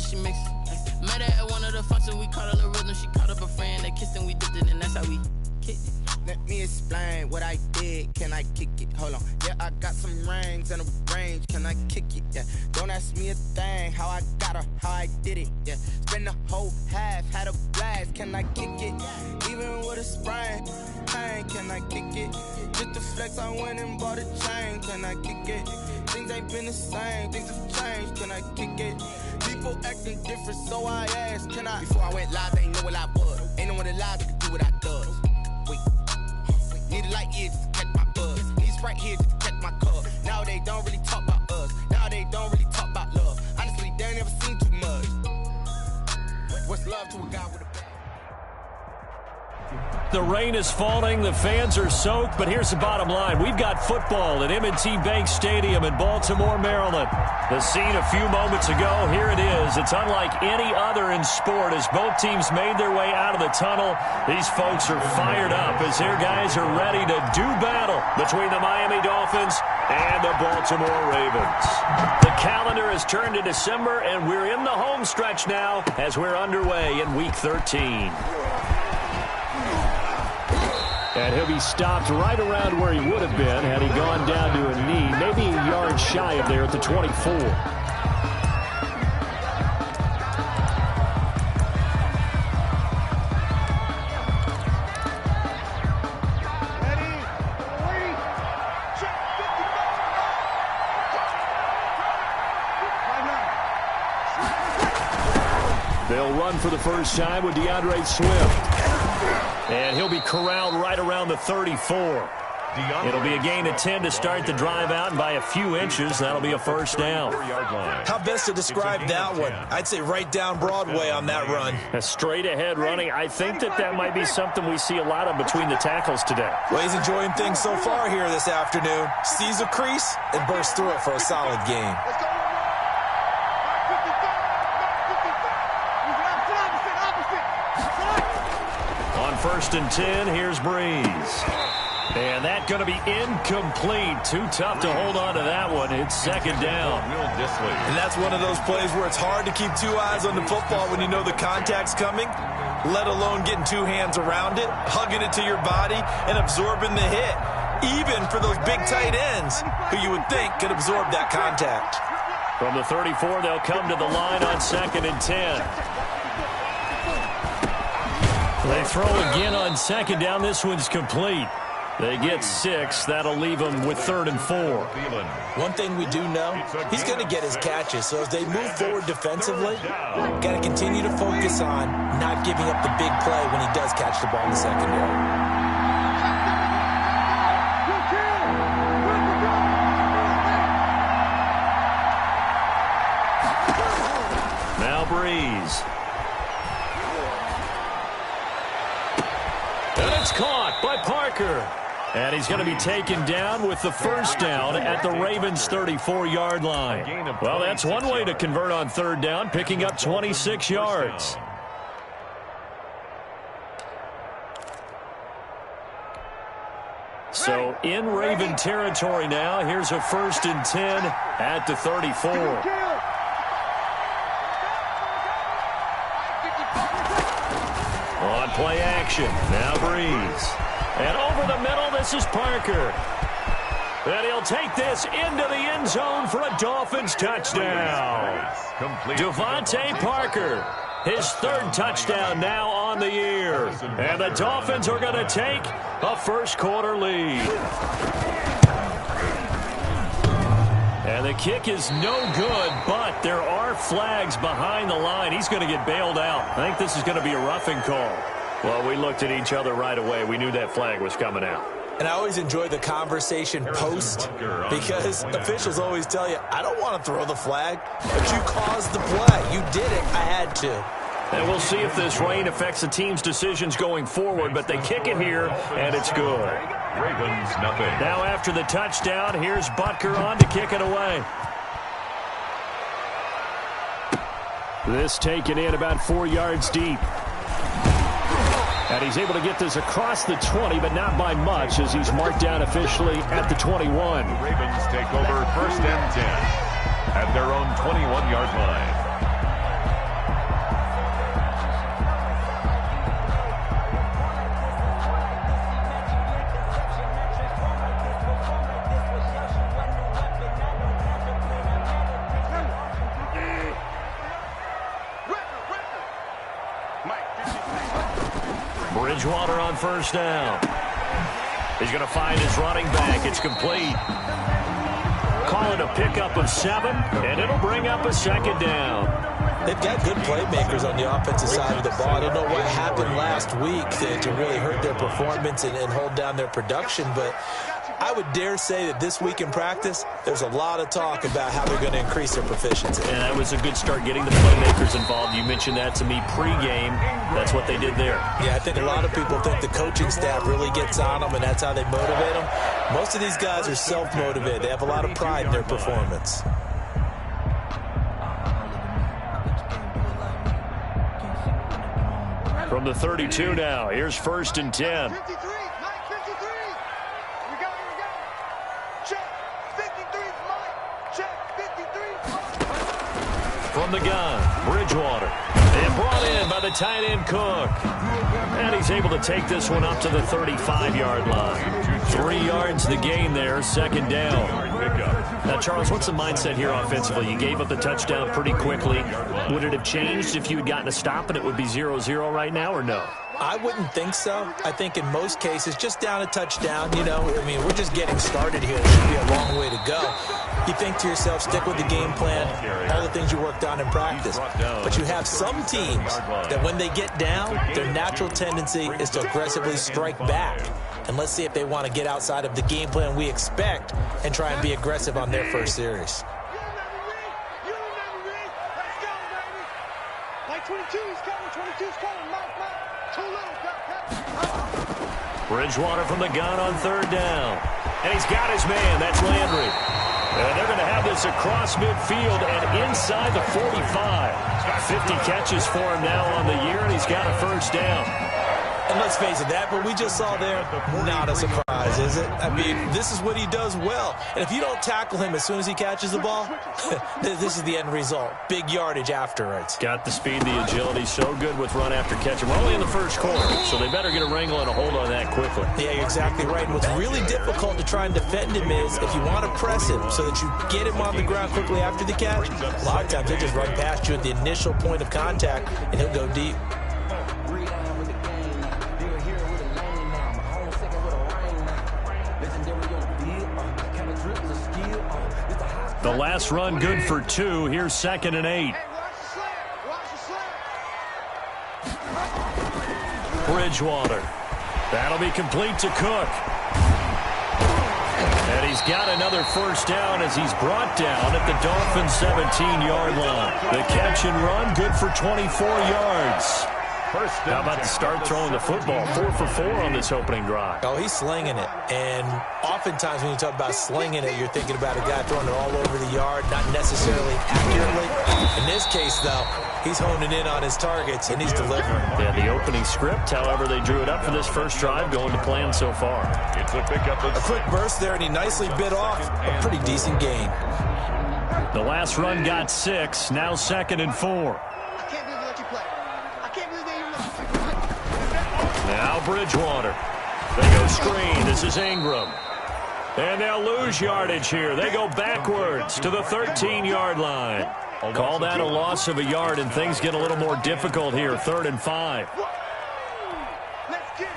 she mixed. Met her at one of the functions, we caught a little rhythm. She caught up a friend, they kissed and we dipped it, and that's how we kicked it. Let me explain what I did. Can I kick it? Hold on. Yeah, I got some rings and a range. Can I kick it? Yeah. Don't ask me a thing. How I got her, how I did it. Yeah. Spend the whole half, had a blast. Can I kick it? Even with a sprain. Pain, can I kick it? Just to flex, I went and bought a chain. Can I kick it? Things ain't been the same. Things have changed. Can I kick it? People acting different, so I asked. Can I? Before I went live, they ain't know what I was. Ain't no one alive that could do what I does. Wait. Need a light here just to catch my buzz. Need Sprite here just to catch my cup. Now they don't really talk about us. Now they don't really talk about love. Honestly, they ain't never seen too much. What's love to a guy with a bag? The rain is falling, the fans are soaked, but here's the bottom line. We've got football at M&T Bank Stadium in Baltimore, Maryland. The scene a few moments ago, here it is. It's unlike any other in sport as both teams made their way out of the tunnel. These folks are fired up as their guys are ready to do battle between the Miami Dolphins and the Baltimore Ravens. The calendar has turned to December, and we're in the home stretch now as we're underway in Week 13. And he'll be stopped right around where he would have been had he gone down to a knee, maybe a yard shy of there at the 24. They'll run for the first time with DeAndre Swift. And he'll be corralled right around the 34. It'll be a gain of 10 to start the drive out, and by a few inches, that'll be a first down. How best to describe that one? I'd say right down Broadway on that run. A straight-ahead running. I think that might be something we see a lot of between the tackles today. Well, he's enjoying things so far here this afternoon. Sees a crease and bursts through it for a solid gain. First and 10, here's Breeze. And that's going to be incomplete. Too tough to hold on to that one. It's second down. And that's one of those plays where it's hard to keep two eyes on the football when you know the contact's coming, let alone getting two hands around it, hugging it to your body, and absorbing the hit, even for those big tight ends who you would think could absorb that contact. From the 34, they'll come to the line on second and 10. They throw again on second down. This one's complete. They get 6. That'll leave them with 3rd and 4. One thing we do know, he's going to get his catches. So as they move forward defensively, got to continue to focus on not giving up the big play when he does catch the ball in the secondary. Now Breeze. And it's caught by Parker. And he's going to be taken down with the first down at the Ravens' 34-yard line. Well, that's one way to convert on third down, picking up 26 yards. So in Raven territory now, here's a 1st and 10 at the 34. On play action, now Breeze. And over the middle, this is Parker. And he'll take this into the end zone for a Dolphins touchdown. Devontae Parker, his 3rd touchdown now on the year. And the Dolphins are going to take a first-quarter lead. And the kick is no good, but there are flags behind the line. He's going to get bailed out. I think this is going to be a roughing call. Well, we looked at each other right away. We knew that flag was coming out. And I always enjoy the conversation post because officials always tell you, I don't want to throw the flag, but you caused the play. You did it. I had to. And we'll see if this rain affects the team's decisions going forward, but they kick it here, and it's good. Ravens, nothing. Now after the touchdown, here's Butker on to kick it away. This taken in about 4 yards deep. And he's able to get this across the 20, but not by much as he's marked down officially at the 21. The Ravens take over 1st and 10 at their own 21-yard line. Bridgewater on first down. He's going to find his running back. It's complete. Call it a pickup of 7, and it'll bring up a second down. They've got good playmakers on the offensive side of the ball. I don't know what happened last week to really hurt their performance and hold down their production, but I would dare say that this week in practice, there's a lot of talk about how they're going to increase their proficiency. And that was a good start getting the playmakers involved. You mentioned that to me pregame. That's what they did there. Yeah, I think a lot of people think the coaching staff really gets on them, and that's how they motivate them. Most of these guys are self-motivated. They have a lot of pride in their performance. From the 32 now, here's 1st and 10. 53, Mike, 53. We go. Check, 53, Mike. Check, 53. From the gun, Bridgewater. And brought in by the tight end Cook. And he's able to take this one up to the 35-yard line. 3 yards the gain there, 2nd down. Now, Charles, what's the mindset here offensively? You gave up the touchdown pretty quickly. Would it have changed if you had gotten a stop and it would be 0-0 right now, or no? I wouldn't think so. I think in most cases, just down a touchdown, I mean, we're just getting started here. It should be a long way to go. You think to yourself, stick with the game plan, all the things you worked on in practice. But you have some teams that when they get down, their natural tendency is to aggressively strike back. And let's see if they want to get outside of the game plan we expect and try and be aggressive on their first series. You remember me. Let's go, baby. Mike 22's coming. 22's coming. Mike. Too little. Bridgewater from the gun on 3rd down. And he's got his man. That's Landry. And they're going to have this across midfield and inside the 45. 50 catches for him now on the year, and he's got a 1st down. And let's face it, that what we just saw there, not a surprise, is it? I mean, this is what he does well. And if you don't tackle him as soon as he catches the ball, this is the end result. Big yardage after it. Got the speed, the agility, so good with run after catch. We're only in the 1st quarter, so they better get a wrangle and a hold on that quickly. Yeah, you're exactly right. And what's really difficult to try and defend him is if you want to press him so that you get him on the ground quickly after the catch, a lot of times he'll just run past you at the initial point of contact, and he'll go deep. The last run good for 2. Here's 2nd and 8. Bridgewater. That'll be complete to Cook. And he's got another 1st down as he's brought down at the Dolphins' 17-yard line. The catch and run good for 24 yards. How about to start throwing the football? 4 for 4 on this opening drive. Oh, he's slinging it. And oftentimes when you talk about slinging it, you're thinking about a guy throwing it all over the yard, not necessarily accurately. In this case, though, he's honing in on his targets, and he's delivering. Yeah, the opening script, however, they drew it up for this first drive, going to plan so far. It's a pickup of a quick burst there, and he nicely bit off a pretty decent gain. The last run got 6, now 2nd and 4. Now Bridgewater. They go screen. This is Ingram. And they'll lose yardage here. They go backwards to the 13-yard line. Call that a loss of a yard, and things get a little more difficult here. 3rd and 5.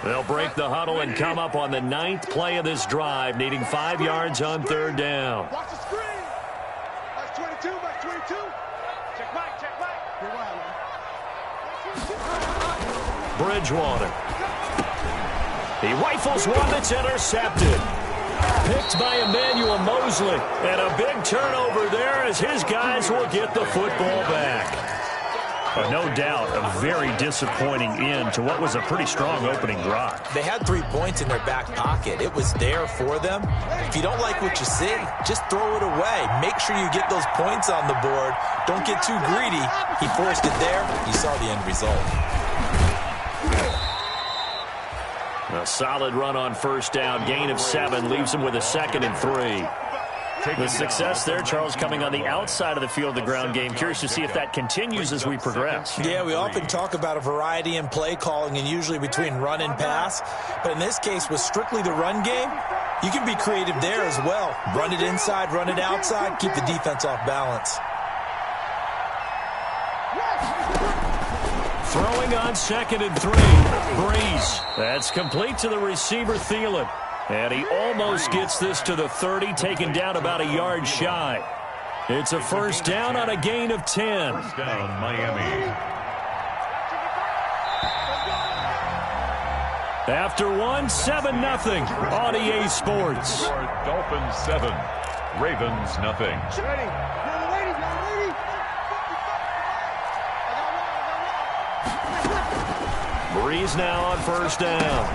They'll break the huddle and come up on the 9th play of this drive, needing 5 yards on 3rd down. Watch the screen. That's 22. That's 22. Check right. Bridgewater. He rifles one that's intercepted. Picked by Emmanuel Mosley. And a big turnover there as his guys will get the football back. But no doubt, a very disappointing end to what was a pretty strong opening drive. They had 3 points in their back pocket. It was there for them. If you don't like what you see, just throw it away. Make sure you get those points on the board. Don't get too greedy. He forced it there. You saw the end result. A solid run on 1st down. Gain of 7 leaves him with a 2nd and 3. The success there, Charles, coming on the outside of the field, the ground game. Curious to see if that continues as we progress. Yeah, we often talk about a variety in play calling and usually between run and pass. But in this case, with strictly the run game, you can be creative there as well. Run it inside, run it outside, keep the defense off balance. Throwing on 2nd and 3. Breeze. That's complete to the receiver, Thielen. And he almost gets this to the 30, taken down about a yard shy. It's a first down on a gain of 10. First down, Miami. After 7-0 on EA Sports. Dolphins 7, Ravens nothing. Breeze now on first down.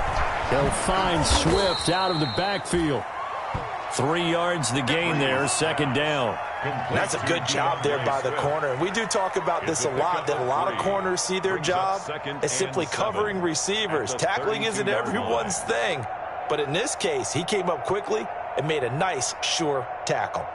He'll find Swift out of the backfield. 3 yards the gain there, 2nd down. That's a good job there by the corner. And we do talk about this a lot, that a lot of corners see their job as simply covering receivers. Tackling isn't everyone's thing. But in this case, he came up quickly and made a nice, sure tackle.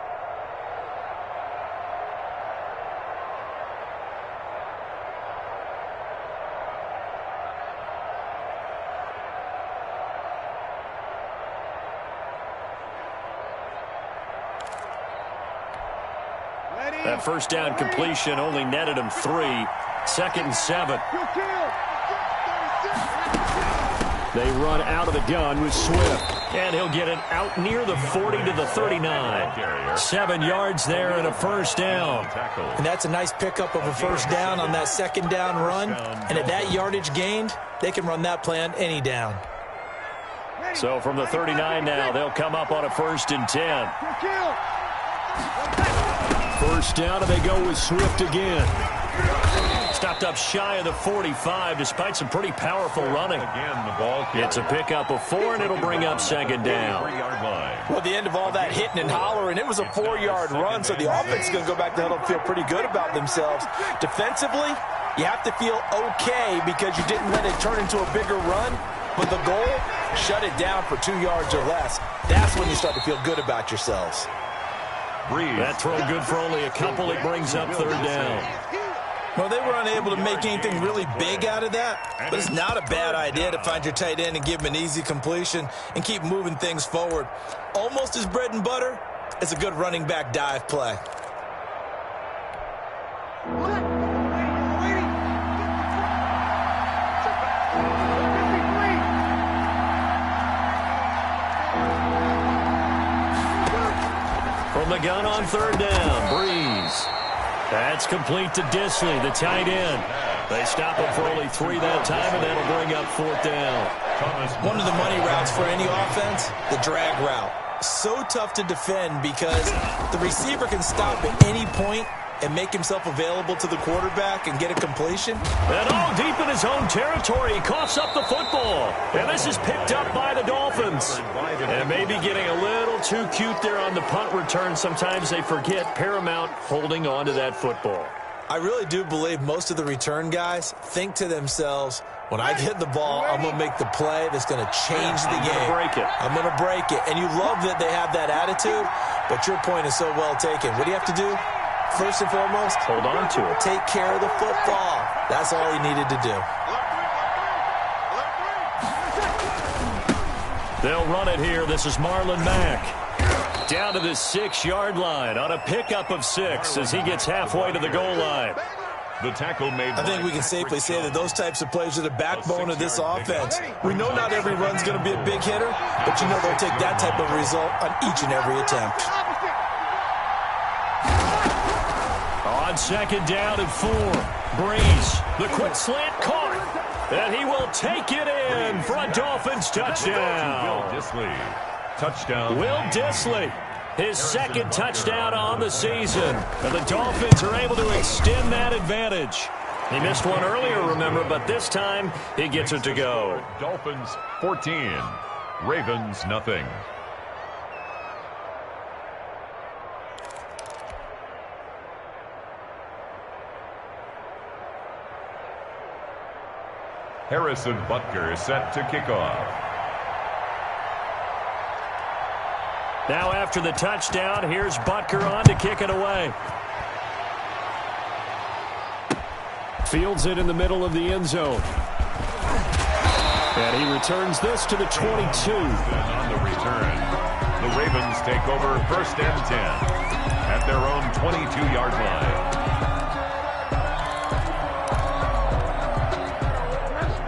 That first down completion only netted him 3. 2nd and 7. They run out of the gun with Swift. And he'll get it out near the 40 to the 39. 7 yards there and a first down. And that's a nice pickup of a first down on that 2nd down run. And at that yardage gained, they can run that play on any down. So from the 39 now, they'll come up on a 1st and 10. First down, and they go with Swift again. Stopped up shy of the 45, despite some pretty powerful running. It's a pickup of 4, and it'll bring up 2nd down. Well, at the end of all that hitting and hollering, it was a 4-yard run, so the offense is going to go back to huddle and feel pretty good about themselves. Defensively, you have to feel okay because you didn't let it turn into a bigger run, but the goal, shut it down for 2 yards or less. That's when you start to feel good about yourselves. That throw good for only a couple. It brings up 3rd down. Well, they were unable to make anything really big out of that, but it's not a bad idea to find your tight end and give him an easy completion and keep moving things forward. Almost as bread and butter as a good running back dive play. From the gun on 3rd down, Breeze. That's complete to Disley, the tight end. They stop him for only 3 that time, and that'll bring up 4th down. One of the money routes for any offense, the drag route. So tough to defend because the receiver can stop at any point and make himself available to the quarterback and get a completion. And deep in his own territory, he coughs up the football. And this is picked up by the Dolphins. And maybe getting a little too cute there on the punt return. Sometimes they forget Paramount holding on to that football. I really do believe most of the return guys think to themselves, when I get the ball, I'm going to make the play that's going to change the game. I'm going to break it. And you love that they have that attitude, but your point is so well taken. What do you have to do? First and foremost, hold on to it. Take care of the football. That's all he needed to do. They'll run it here. This is Marlon Mack. Down to the 6-yard line on a pickup of 6 as he gets halfway to the goal line. The tackle made. I think we can safely say that those types of plays are the backbone of this offense. We know not every run's going to be a big hitter, but you know they'll take that type of result on each and every attempt. On 2nd down and 4, Breeze, the quick slant caught, and he will take it in for a Dolphins touchdown. Will Disley. Touchdown. Will Disley, his 2nd touchdown on the season. And the Dolphins are able to extend that advantage. He missed one earlier, remember, but this time he gets it to go. Dolphins 14, Ravens nothing. Harrison Butker set to kick off. Now after the touchdown, here's Butker on to kick it away. Fields it in the middle of the end zone. And he returns this to the 22. And on the return, the Ravens take over 1st and 10 at their own 22-yard line.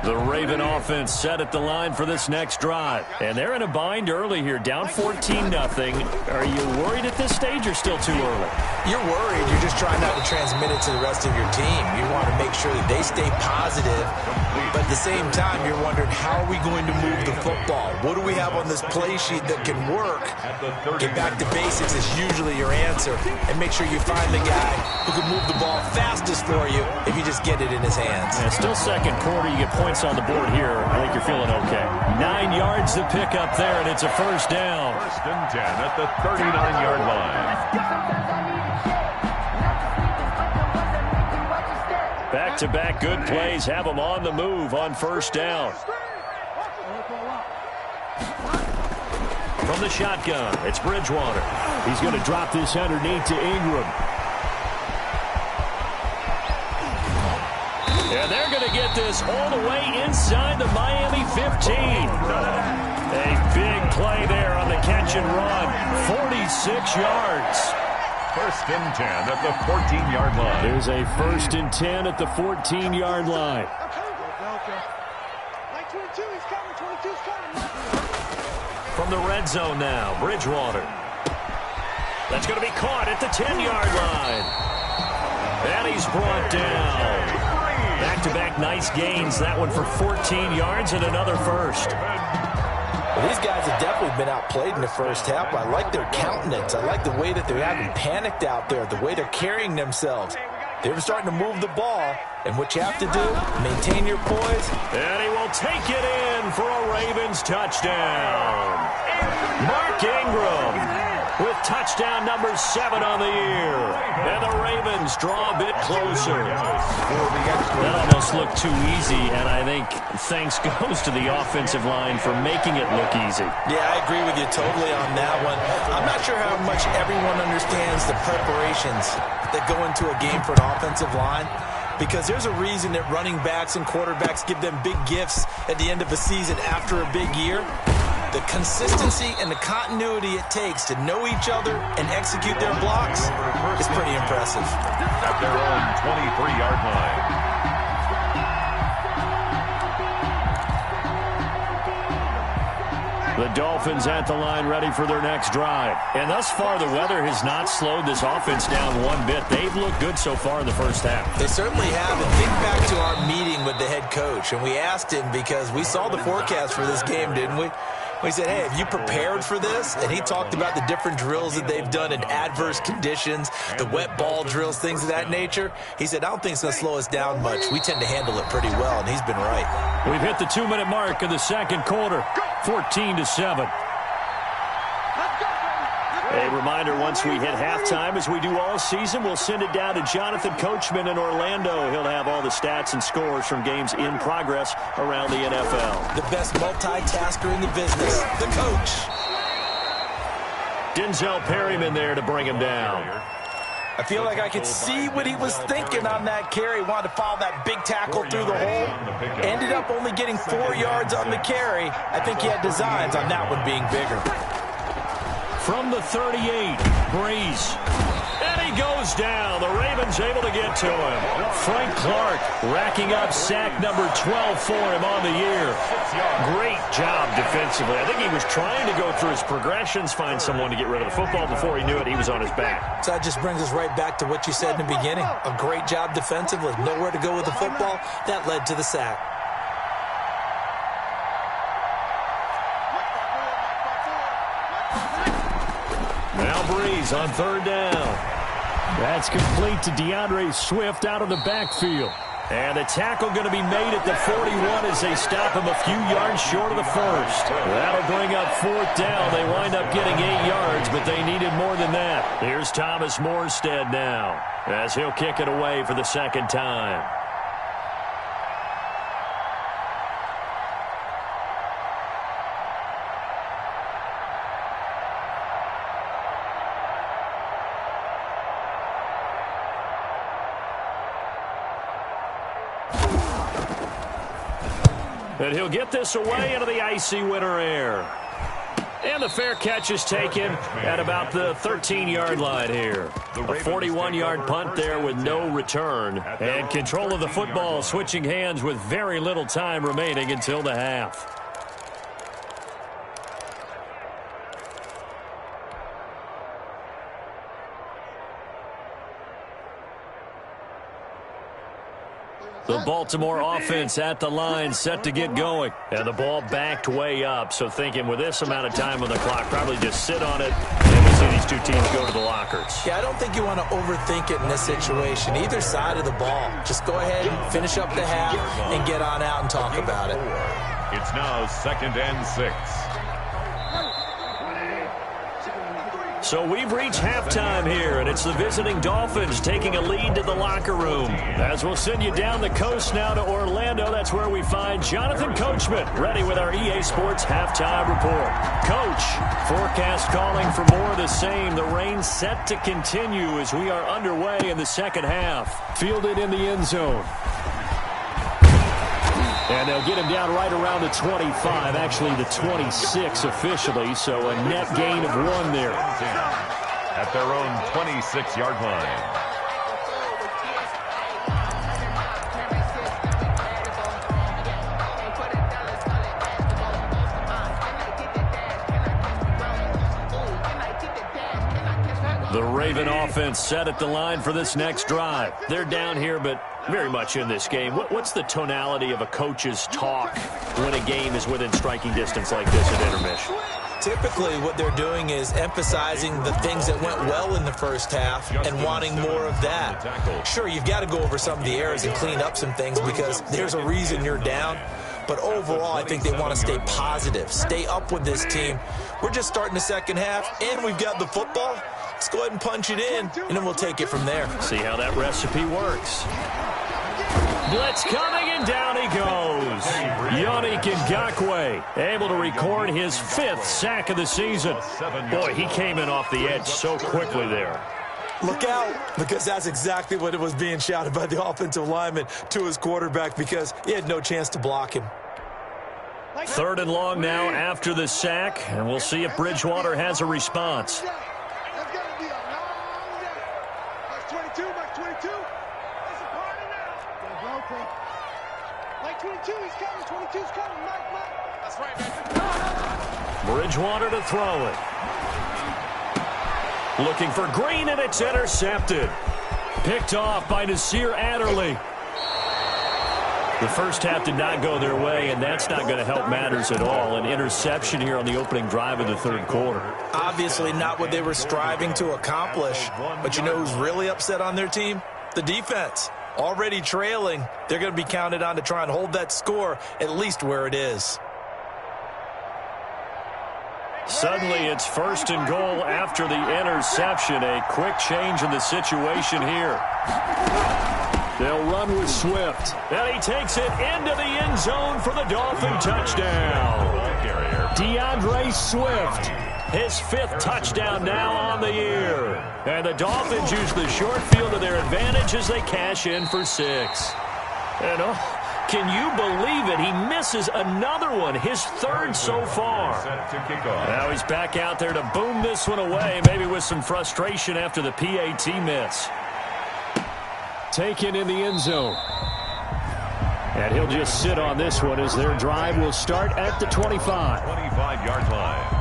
The Raven offense set at the line for this next drive. And they're in a bind early here, down 14-0. Are you worried at this stage or still too early? You're worried. You're just trying not to transmit it to the rest of your team. You want to make sure that they stay positive. But at the same time, you're wondering, how are we going to move the football? What do we have on this play sheet that can work? Get back to basics is usually your answer. And make sure you find the guy who can move the ball fastest for you if you just get it in his hands. Yeah, still second quarter. You get points on the board here. I think you're feeling okay. 9 yards to pick up there, and it's a first down. First and 10 at the 39-yard line. Back-to-back good plays have them on the move on first down. From the shotgun, it's Bridgewater. He's going to drop this underneath to Ingram. And they're going to get this all the way inside the Miami 15. A big play there on the catch and run. 46 yards. First and 10 at the 14-yard line. There's a first and 10 at the 14-yard line. Like 22, he's coming. 22's coming. From the red zone now, Bridgewater. That's going to be caught at the 10-yard line. And he's brought down. Back-to-back nice gains. That one for 14 yards and another first. Well, these guys have definitely been outplayed in the first half. I like their countenance. I like the way that they're having panicked out there, the way they're carrying themselves. They're starting to move the ball, and what you have to do, maintain your poise. And he will take it in for a Ravens touchdown. Mark Ingram with touchdown number 7 on the year. And the Ravens draw a bit closer. That almost looked too easy, and I think thanks goes to the offensive line for making it look easy. Yeah, I agree with you totally on that one. I'm not sure how much everyone understands the preparations that go into a game for an offensive line, because there's a reason that running backs and quarterbacks give them big gifts at the end of a season after a big year. The consistency and the continuity it takes to know each other and execute their blocks is pretty impressive. At their own 23-yard line. The Dolphins at the line ready for their next drive. And thus far, the weather has not slowed this offense down one bit. They've looked good so far in the first half. They certainly have. And think back to our meeting with the head coach. And we asked him, because we saw the forecast for this game, didn't we? We said, hey, have you prepared for this? And he talked about the different drills that they've done in adverse conditions, the wet ball drills, things of that nature. He said, I don't think it's going to slow us down much. We tend to handle it pretty well, and he's been right. We've hit the 2-minute mark of the second quarter, 14-7. A reminder, once we hit halftime, as we do all season, we'll send it down to Jonathan Coachman in Orlando. He'll have all the stats and scores from games in progress around the NFL. The best multitasker in the business, the coach. Denzel Perryman there to bring him down. I feel like I could see what he was thinking on that carry. Wanted to follow that big tackle through the hole. Ended up only getting 4 yards on the carry. I think he had designs on that one being bigger. From the 38, Breeze. And he goes down. The Ravens able to get to him. Frank Clark racking up sack number 12 for him on the year. Great job defensively. I think he was trying to go through his progressions, find someone to get rid of the football. Before he knew it, he was on his back. So that just brings us right back to what you said in the beginning. A great job defensively. Nowhere to go with the football. That led to the sack. Now Breeze on third down. That's complete to DeAndre Swift out of the backfield. And the tackle going to be made at the 41 as they stop him a few yards short of the first. That'll bring up fourth down. They wind up getting 8 yards, but they needed more than that. Here's Thomas Morstead now as he'll kick it away for the second time. And he'll get this away into the icy winter air. And the fair catch is taken at about the 13-yard line here. A 41-yard punt there with no return. And control of the football switching hands with very little time remaining until the half. The Baltimore offense at the line, set to get going. And the ball backed way up. So thinking with this amount of time on the clock, probably just sit on it. And we'll see these two teams go to the lockers. Yeah, I don't think you want to overthink it in this situation. Either side of the ball. Just go ahead and finish up the half and get on out and talk about it. It's now 2nd and 6. So we've reached halftime here, and it's the visiting Dolphins taking a lead to the locker room. As we'll send you down the coast now to Orlando, that's where we find Jonathan Coachman, ready with our EA Sports halftime report. Coach, forecast calling for more of the same. The rain set to continue as we are underway in the second half. Fielded in the end zone. And they'll get him down right around the 25, actually the 26 officially, so a net gain of 1 there. At their own 26-yard line. The Raven offense set at the line for this next drive. They're down here, but very much in this game. What's the tonality of a coach's talk when a game is within striking distance like this at intermission? Typically, what they're doing is emphasizing the things that went well in the first half and wanting more of that. Sure, you've got to go over some of the errors and clean up some things because there's a reason you're down. But overall, I think they want to stay positive, stay up with this team. We're just starting the second half, and we've got the football. Let's go ahead and punch it in, and then we'll take it from there. See how that recipe works. Blitz coming, and down he goes. Yannick Ngakoue able to record his 5th sack of the season. Boy, he came in off the edge so quickly there. Look out, because that's exactly what it was being shouted by the offensive lineman to his quarterback because he had no chance to block him. 3rd and long now after the sack, and we'll see if Bridgewater has a response. Bridgewater to throw it. Looking for Green, and it's intercepted. Picked off by Nasir Adderley. The first half did not go their way, and that's not going to help matters at all. An interception here on the opening drive of the 3rd quarter. Obviously not what they were striving to accomplish. But you know who's really upset on their team? The defense. Already trailing. They're going to be counted on to try and hold that score at least where it is. Suddenly it's 1st and goal after the interception. A quick change in the situation here. They'll run with Swift. And he takes it into the end zone for the Dolphin touchdown. DeAndre Swift, his 5th touchdown now on the year. And the Dolphins use the short field to their advantage as they cash in for 6. And can you believe it? He misses another one, his 3rd so far. Now he's back out there to boom this one away, maybe with some frustration after the PAT miss. Taken in the end zone. And he'll just sit on this one as their drive will start at the 25. 25-yard line.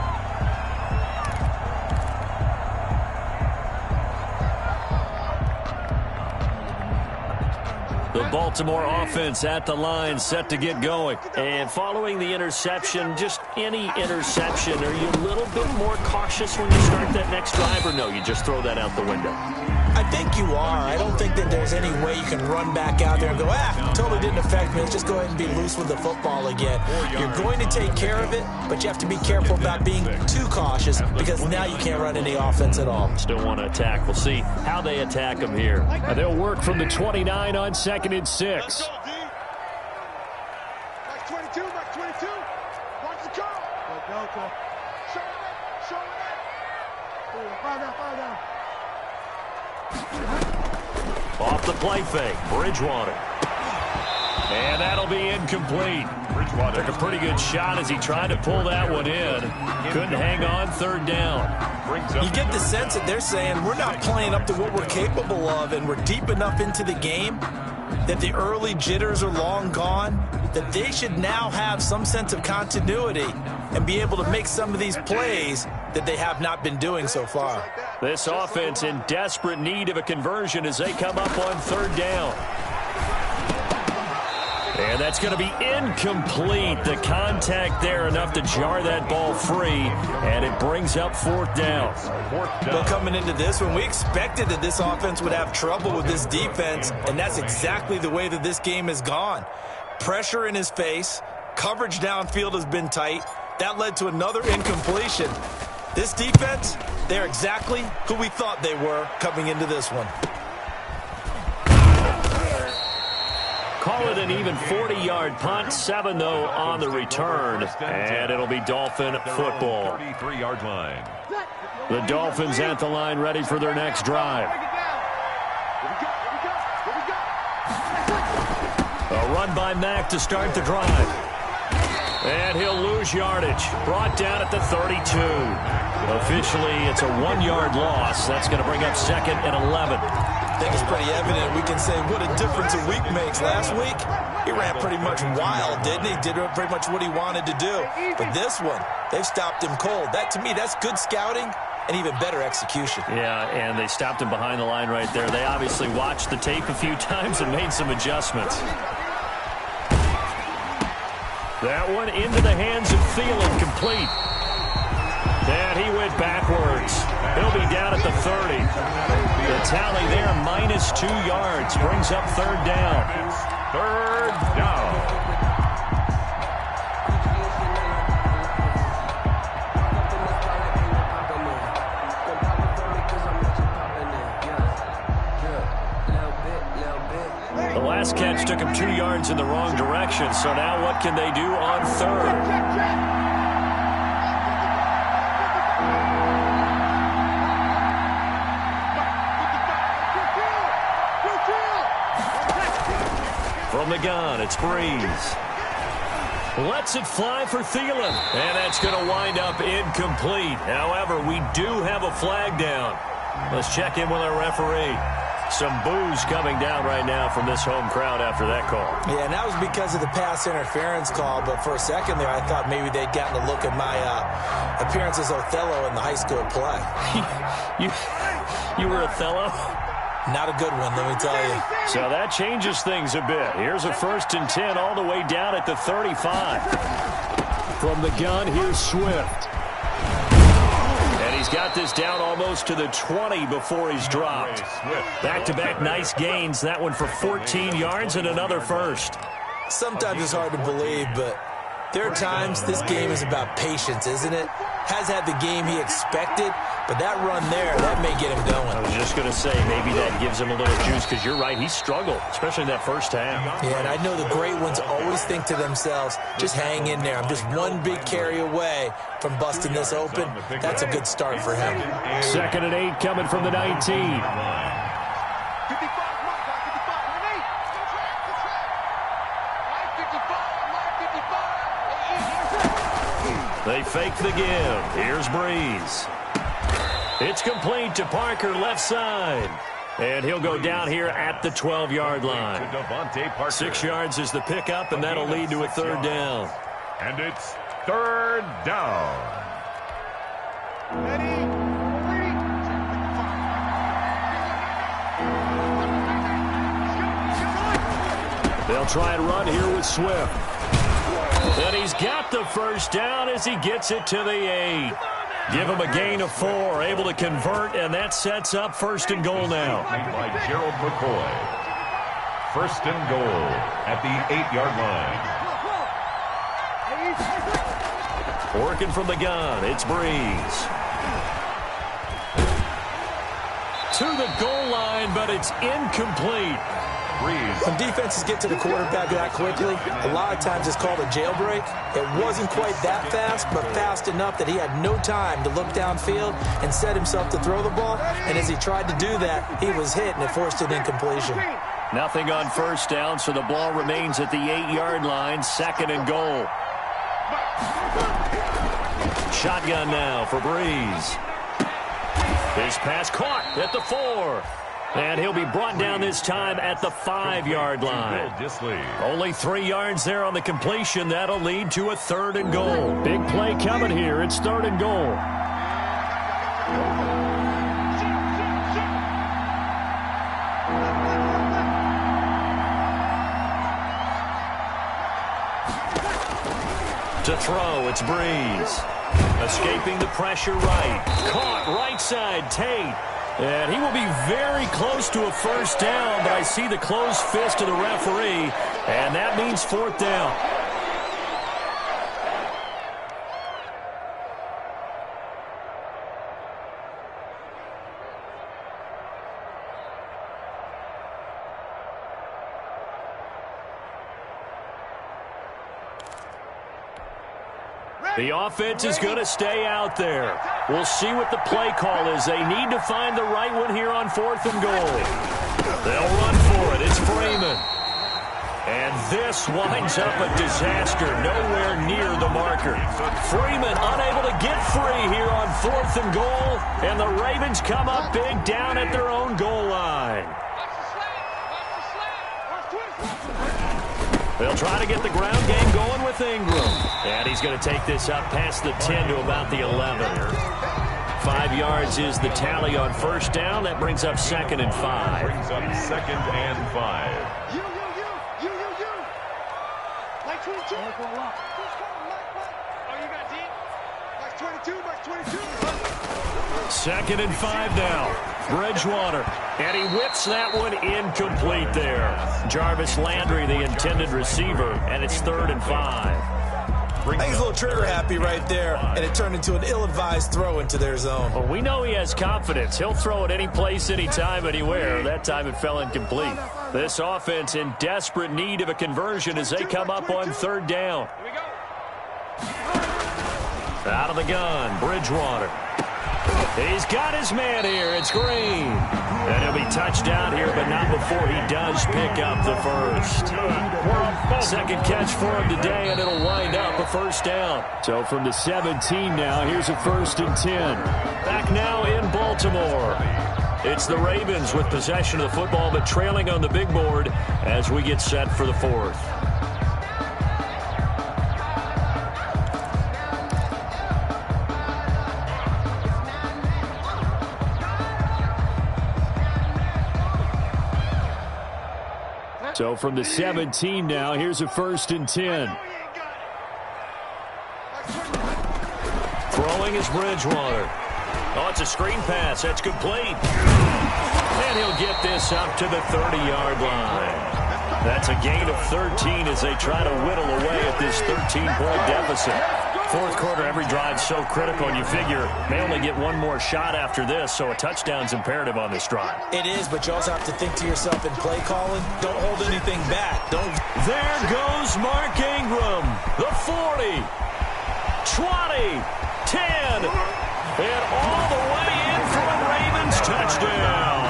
The Baltimore offense at the line, set to get going. And following the interception, just any interception, are you a little bit more cautious when you start that next drive, or no, you just throw that out the window? I think you are. I don't think that there's any way you can run back out there and go, totally didn't affect me. Let's just go ahead and be loose with the football again. You're going to take care of it, but you have to be careful about being too cautious because now you can't run any offense at all. Still want to attack. We'll see how they attack them here. And they'll work from the 29 on 2nd and 6. Max 22, Max 22. Watch the call. Go. Show it. Five down. Off the play fake, Bridgewater. And that'll be incomplete. Took a pretty good shot as he tried to pull that one in. Couldn't hang on third down. You get the sense that they're saying we're not playing up to what we're capable of, and we're deep enough into the game that the early jitters are long gone, that they should now have some sense of continuity and be able to make some of these plays that they have not been doing so far. This offense in desperate need of a conversion as they come up on third down. And that's going to be incomplete. The contact there enough to jar that ball free, and it brings up fourth down. Well, coming into this one, we expected that this offense would have trouble with this defense, and that's exactly the way that this game has gone. Pressure in his face, coverage downfield has been tight. That led to another incompletion. This defense, they're exactly who we thought they were coming into this one. Call it an even 40-yard punt. 7, though, on the return. And it'll be Dolphin football. 33-yard line. The Dolphins at the line, ready for their next drive. A run by Mack to start the drive. And he'll lose yardage. Brought down at the 32. Officially, it's a 1-yard loss. That's going to bring up second and 11. I think it's pretty evident. We can say what a difference a week makes. Last week, he ran pretty much wild, didn't he? Did pretty much what he wanted to do. But this one, they've stopped him cold. That, to me, that's good scouting and even better execution. Yeah, and they stopped him behind the line right there. They obviously watched the tape a few times and made some adjustments. That one into the hands of Thielen, complete. And he went backwards. He'll be down at the 30. The tally there, -2 yards, brings up third down. Third down. The last catch took him 2 yards in the wrong direction, so now what can they do on third? From the gun, it's Breeze. Lets it fly for Thielen. And that's going to wind up incomplete. However, we do have a flag down. Let's check in with our referee. Some boos coming down right now from this home crowd after that call. Yeah, and that was because of the pass interference call. But for a second there, I thought maybe they'd gotten a look at my appearance as Othello in the high school play. You were Othello? Not a good one, let me tell you. So that changes things a bit. Here's a 1st and 10 all the way down at the 35. From the gun, here's Swift. And he's got this down almost to the 20 before he's dropped. Back-to-back nice gains. That one for 14 yards and another first. Sometimes it's hard to believe, but there are times this game is about patience, isn't it? Has had the game he expected, but that run there, that may get him going. I was just going to say, maybe that gives him a little juice, because you're right, he struggled, especially in that first half. Yeah, and I know the great ones always think to themselves, just hang in there. I'm just one big carry away from busting this open. That's a good start for him. 2nd and 8 coming from the 19. They fake the give. Here's Breeze. It's complete to Parker, left side. And he'll go down here at the 12-yard line. 6 yards is the pickup, and that'll lead to a third down. And it's third down. They'll try and run here with Swift. And he's got the first down as he gets it to the 8. Give him a gain of 4, able to convert, and that sets up 1st and goal now. Made by Gerald McCoy. 1st and goal at the 8-yard line. Working from the gun, it's Breeze. To the goal line, but it's incomplete. Breeze. When defenses get to the quarterback that quickly, a lot of times it's called a jailbreak. It wasn't quite that fast, but fast enough that he had no time to look downfield and set himself to throw the ball. And as he tried to do that, he was hit, and it forced an incompletion. Nothing on first down, so the ball remains at the 8-yard line, 2nd and goal. Shotgun now for Breeze. His pass caught at the 4. And he'll be brought down this time at the 5-yard line. Only 3 yards there on the completion. That'll lead to a 3rd and goal. Big play coming here. It's 3rd and goal. To throw, it's Breeze. Escaping the pressure right. Caught right side, Tate. And he will be very close to a first down, but I see the closed fist of the referee, and that means 4th down. The offense is going to stay out there. We'll see what the play call is. They need to find the right one here on 4th and goal. They'll run for it. It's Freeman. And this winds up a disaster. Nowhere near the marker. Freeman unable to get free here on 4th and goal. And the Ravens come up big down at their own goal line. They'll try to get the ground game going with Ingram. And he's going to take this up past the 10 to about the 11. 5 yards is the tally on first down. That brings up 2nd and 5. Brings up 2nd and 5. You. Like 22. Oh, you got deep? Like 22. 2nd and 5 now. Bridgewater. And he whips that one incomplete there. Jarvis Landry, the intended receiver, and it's 3rd and 5. I think he's a little trigger happy right there, and it turned into an ill-advised throw into their zone. Well, we know he has confidence. He'll throw it any place, anytime, anywhere. That time it fell incomplete. This offense in desperate need of a conversion as they come up on 3rd down. Out of the gun, Bridgewater. He's got his man here. It's Green. And he'll be touched down here, but not before he does pick up the first. 2nd catch for him today, and it'll wind up a first down. So from the 17 now, here's a 1st and 10. Back now in Baltimore. It's the Ravens with possession of the football, but trailing on the big board as we get set for the 4th. So from the 17 now, here's a 1st and 10. Throwing is Bridgewater. Oh, it's a screen pass. That's complete. And he'll get this up to the 30-yard line. That's a gain of 13 as they try to whittle away at this 13-point deficit. 4th quarter, every drive so critical, and you figure they only get one more shot after this, so a touchdown's imperative on this drive. It is, but you also have to think to yourself in play calling, don't hold anything back. There goes Mark Ingram, the 40, 20, 10, and all the way in for a Ravens touchdown.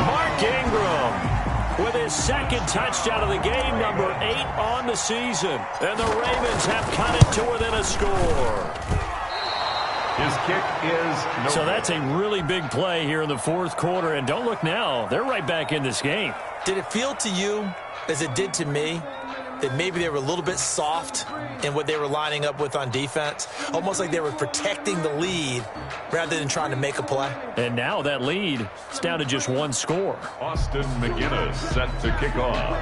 Mark Ingram with his 2nd touchdown of the game, number 8 on the season. And the Ravens have cut it to within a score. His kick is no. So that's a really big play here in the 4th quarter. And don't look now, they're right back in this game. Did it feel to you, as it did to me, that maybe they were a little bit soft in what they were lining up with on defense? Almost like they were protecting the lead rather than trying to make a play. And now that lead is down to just 1 score. Austin McGinnis set to kick off.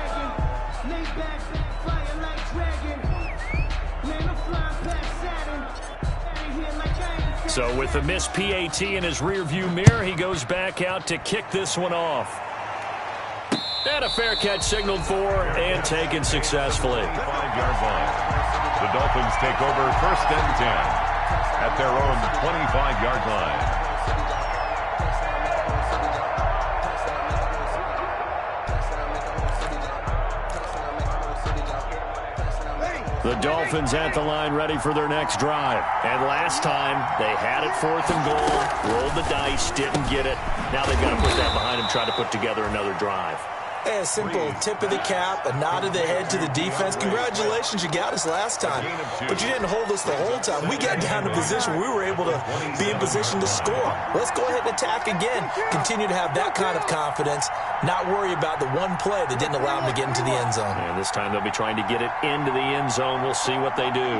So with the missed PAT in his rearview mirror, he goes back out to kick this one off. And a fair catch signaled for and taken successfully. 5-yard line. The Dolphins take over 1st and 10 at their own 25-yard line. The Dolphins at the line ready for their next drive. And last time, they had it 4th and goal, rolled the dice, didn't get it. Now they've got to put that behind them, try to put together another drive. Hey, a simple tip of the cap, a nod of the head to the defense. Congratulations, you got us last time. But you didn't hold us the whole time. We got down to position. We were able to be in position to score. Let's go ahead and attack again. Continue to have that kind of confidence. Not worry about the one play that didn't allow them to get into the end zone. And this time they'll be trying to get it into the end zone. We'll see what they do.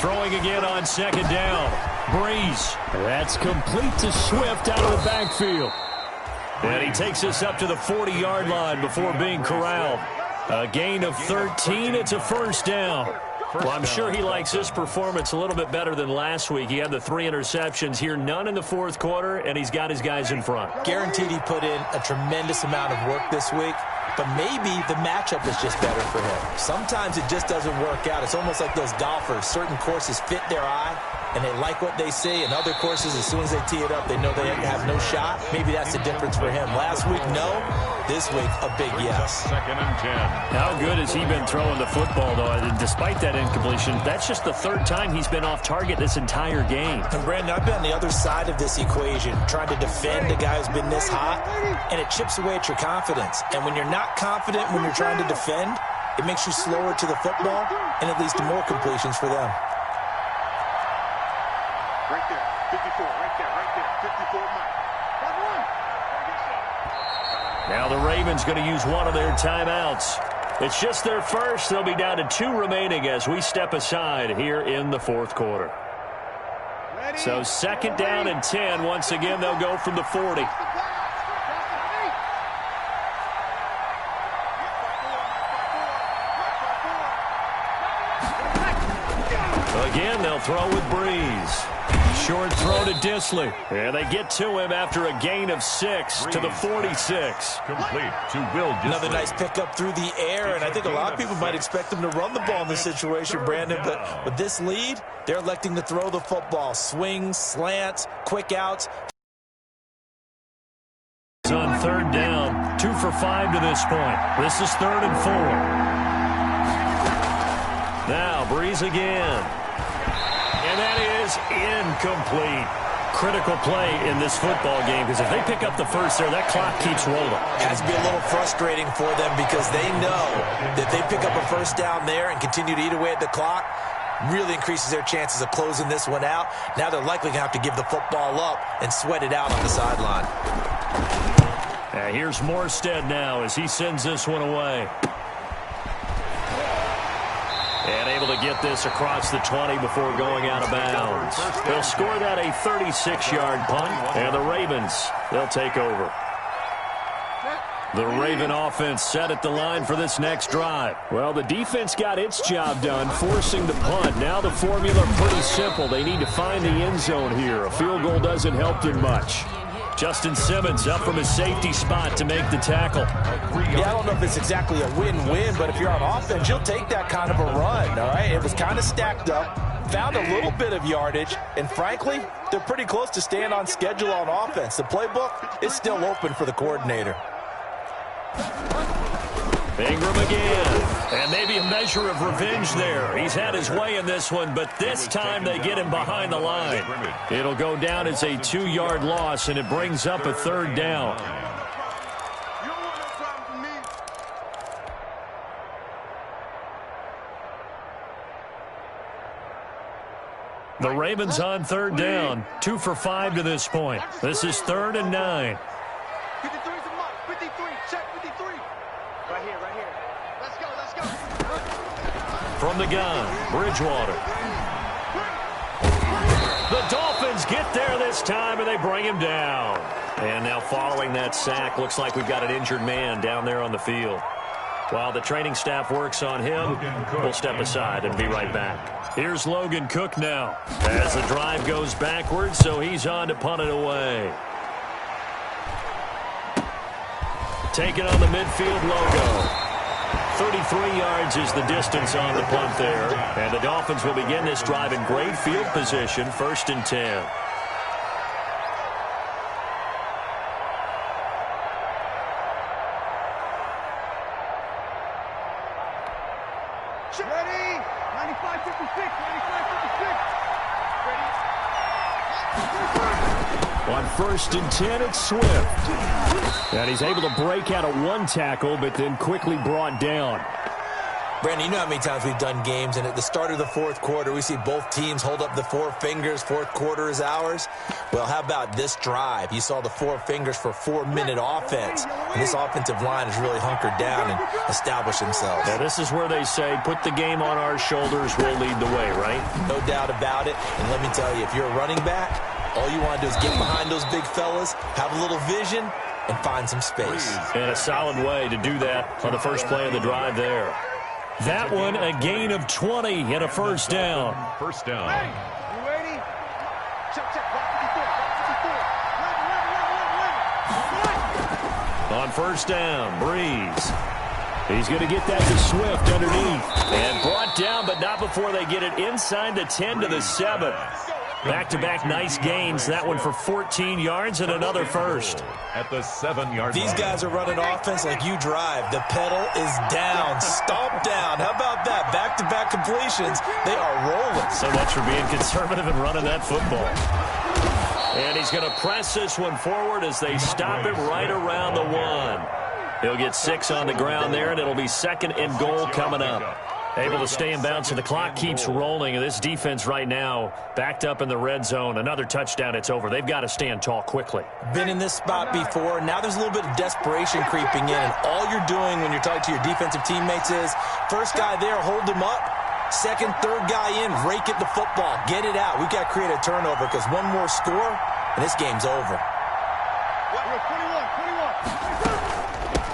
Throwing again on 2nd down. Breeze. That's complete to Swift out of the backfield. And he takes us up to the 40-yard line before being corralled. A gain of 13. It's a 1st down. Well, I'm sure he likes this performance a little bit better than last week. He had the 3 interceptions here, none in the 4th quarter, and he's got his guys in front. Guaranteed he put in a tremendous amount of work this week, but maybe the matchup is just better for him. Sometimes it just doesn't work out. It's almost like those golfers. Certain courses fit their eye, and they like what they see. And other courses, as soon as they tee it up, they know they have no shot. Maybe that's the difference for him. Last week, no. This week, a big yes. 2nd and 10. How good has he been throwing the football, though? Despite that incompletion, that's just the 3rd time he's been off target this entire game. And, Brandon, I've been on the other side of this equation, trying to defend a guy who's been this hot, and it chips away at your confidence. And when you're not confident when you're trying to defend, it makes you slower to the football, and it leads to more completions for them. Right there, 54, right there, 54, Mike. Now the Ravens going to use one of their timeouts. It's just their first. They'll be down to 2 remaining as we step aside here in the 4th quarter. So 2nd down and 10. Once again, they'll go from the 40. Again, they'll throw with Breeze. Short throw to Disley. And they get to him after a gain of 6 to the 46. Complete to Will Disley. Another nice pickup through the air, and I think a lot of people might expect them to run the ball in this situation, Brandon. But with this lead, they're electing to throw the football. Swings, slants, quick outs. It's on 3rd down. 2 for 5 to this point. This is 3rd and 4. Now Breeze again. And that is incomplete. Critical play in this football game, because if they pick up the first there, that clock keeps rolling. Has to be a little frustrating for them because they know that they pick up a 1st down there and continue to eat away at the clock, really increases their chances of closing this one out. Now they're likely going to have to give the football up and sweat it out on the sideline. Here's Morstead now as he sends this one away. And able to get this across the 20 before going out of bounds. They'll score that a 36-yard punt, and the Ravens, they'll take over. The Raven offense set at the line for this next drive. Well, the defense got its job done, forcing the punt. Now the formula pretty simple. They need to find the end zone here. A field goal doesn't help them much. Justin Simmons up from his safety spot to make the tackle. Yeah, I don't know if it's exactly a win-win, but if you're on offense, you'll take that kind of a run, all right? It was kind of stacked up, found a little bit of yardage, and frankly, they're pretty close to staying on schedule on offense. The playbook is still open for the coordinator. Ingram again. And maybe a measure of revenge there. He's had his way in this one, but this time they get him behind the line. It'll go down as a 2-yard loss, and it brings up a 3rd down. The Ravens on 3rd down. 2 for 5 to this point. This is 3rd and 9. 53 is a mark. 53. Check 53. Right here, right here. Let's go, let's go. From the gun, Bridgewater. The Dolphins get there this time, and they bring him down. And now following that sack, looks like we've got an injured man down there on the field. While the training staff works on him, we'll step aside and be right back. Here's Logan Cook now as the drive goes backwards, so he's on to punt it away. Taking on the midfield logo. 33 yards is the distance on the punt there. And the Dolphins will begin this drive in great field position, 1st and 10. Ready? 95-56. 95-56. On 1st and 10, it's Swift. And he's able to break out of one tackle, but then quickly brought down. Brandon, you know how many times we've done games, and at the start of the fourth quarter, we see both teams hold up the four fingers, fourth quarter is ours. Well, how about this drive? You saw the four fingers for 4-minute offense, and this offensive line has really hunkered down and established themselves. Now, this is where they say, put the game on our shoulders, we'll lead the way, right? No doubt about it, and let me tell you, if you're a running back, all you want to do is get behind those big fellas, have a little vision, and find some space. And a solid way to do that on the first play of the drive there. That one, a gain of 20 and a first down. First down. Hey, you ready? Check. Back 54. On first down, Breeze. He's going to get that to Swift underneath. And brought down, but not before they get it inside the 10 to the 7. Back-to-back nice gains. That one for 14 yards and another first. At the 7-yard line. These guys are running offense like you drive. The pedal is down, stomp down. How about that? Back-to-back completions. They are rolling. So much for being conservative and running that football. And he's going to press this one forward as they stop it right around the 1. He'll get 6 on the ground there, and it'll be 2nd and goal coming up. Able to stay in bounds, so the clock keeps rolling. And this defense right now backed up in the red zone. Another touchdown, it's over. They've got to stand tall quickly. Been in this spot before. Now there's a little bit of desperation creeping in. And all you're doing when you're talking to your defensive teammates is, first guy there, hold him up. Second, third guy in, rake at the football. Get it out. We've got to create a turnover because one more score, and this game's over.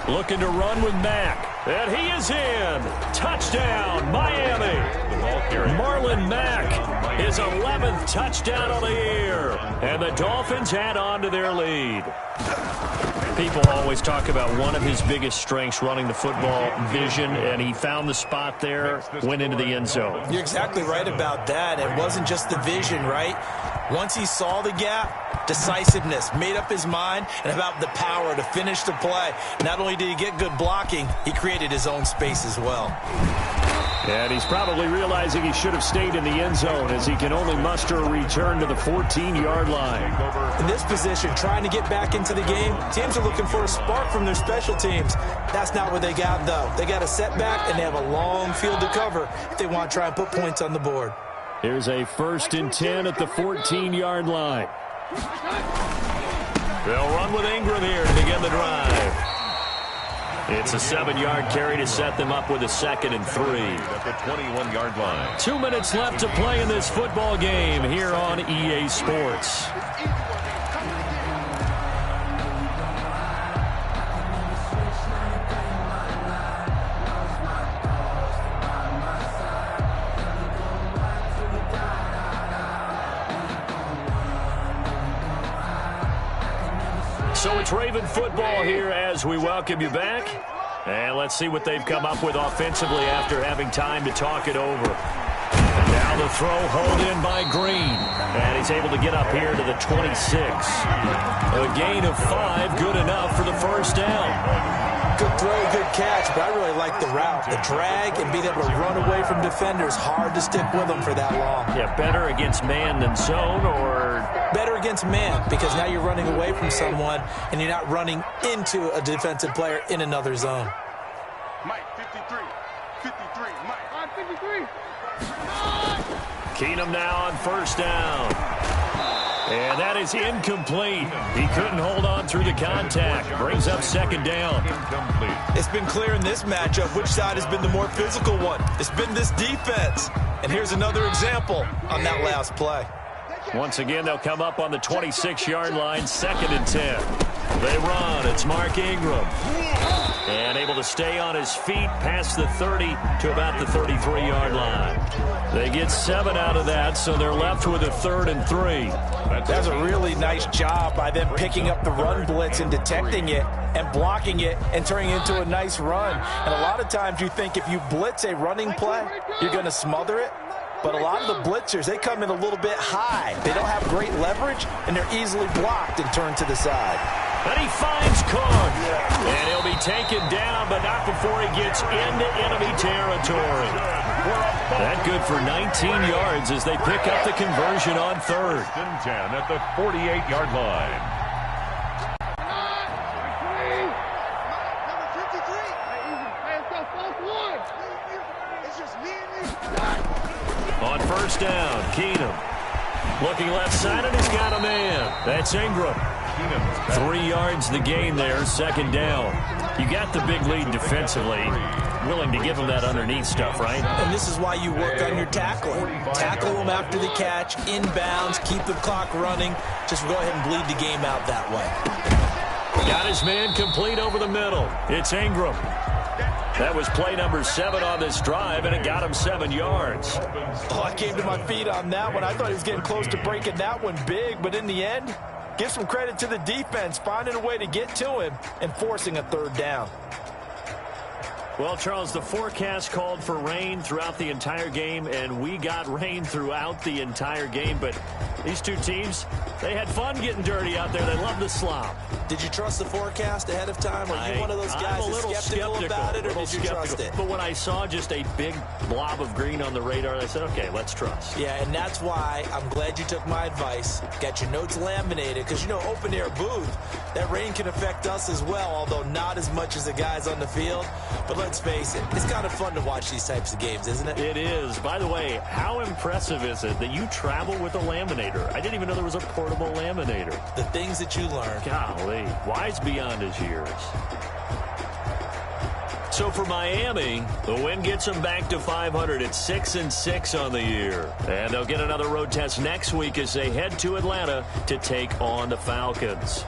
21. Looking to run with Mack. And he is in. Touchdown, Miami. Marlon Mack, his 11th touchdown of the year. And the Dolphins add on to their lead. People always talk about one of his biggest strengths, running the football, vision, and he found the spot there, went into the end zone. You're exactly right about that. It wasn't just the vision, right? Once he saw the gap, decisiveness, made up his mind, and about the power to finish the play. Not only did he get good blocking, he created his own space as well. And he's probably realizing he should have stayed in the end zone as he can only muster a return to the 14-yard line. In this position, trying to get back into the game, teams are looking for a spark from their special teams. That's not what they got, though. They got a setback, and they have a long field to cover if they want to try and put points on the board. Here's a 1st and 10 at the 14-yard line. They'll run with Ingram here to begin the drive. It's a 7-yard carry to set them up with a 2nd and 3. At the 21-yard line. 2 minutes left to play in this football game here on EA Sports. So it's Raven football here as we welcome you back. And let's see what they've come up with offensively after having time to talk it over. And now the throw hauled in by Green. And he's able to get up here to the 26. A gain of 5, good enough for the first down. Good throw, good catch, but I really like the route. The drag and being able to run away from defenders, hard to stick with them for that long. Yeah, better against man than zone, or better against man, because now you're running away from someone and you're not running into a defensive player in another zone. Mike, 53. 53. Mike, 53. Keenum now on first down. And that is incomplete. He couldn't hold on through the contact. Brings up 2nd down. It's been clear in this matchup which side has been the more physical one. It's been this defense. And here's another example on that last play. Once again, they'll come up on the 26-yard line, 2nd and 10. They run. It's Mark Ingram. And able to stay on his feet past the 30 to about the 33-yard line. They get 7 out of that, so they're left with a 3rd and 3. That's a really nice job by them picking up the run blitz and detecting it and blocking it and turning it into a nice run. And a lot of times you think if you blitz a running play, you're going to smother it. But a lot of the blitzers, they come in a little bit high. They don't have great leverage, and they're easily blocked and turned to the side. And he finds Cook. And he'll be taken down, but not before he gets into enemy territory. That good for 19 yards as they pick up the conversion on third. First and 10 at the 48-yard line. On first down, Keenum. Looking left side, and he's got a man. That's Ingram. 3 yards the gain there, second down. You got the big lead defensively. Willing to give him that underneath stuff, right? And this is why you work on your tackling. Tackle them after the catch, inbounds, keep the clock running. Just go ahead and bleed the game out that way. Got his man complete over the middle. It's Ingram. That was play number 7 on this drive, and it got him 7 yards. Oh, I came to my feet on that one. I thought he was getting close to breaking that one big, but in the end, give some credit to the defense, finding a way to get to him and forcing a third down. Well, Charles, the forecast called for rain throughout the entire game, and we got rain throughout the entire game. But these two teams, they had fun getting dirty out there. They love the slop. Did you trust the forecast ahead of time? Are you one of those guys that's skeptical about it, or did you trust it? But when I saw just a big blob of green on the radar, I said, okay, let's trust. Yeah, and that's why I'm glad you took my advice. Got your notes laminated, because, you know, open-air booth, that rain can affect us as well, although not as much as the guys on the field. But let's face it, it's kind of fun to watch these types of games, isn't it? It is. By the way, how impressive is it that you travel with a laminator? I didn't even know there was a portable laminator. The things that you learn. Golly, wise beyond his years. So for Miami, the win gets them back to 500 at 6-6 on the year. And they'll get another road test next week as they head to Atlanta to take on the Falcons.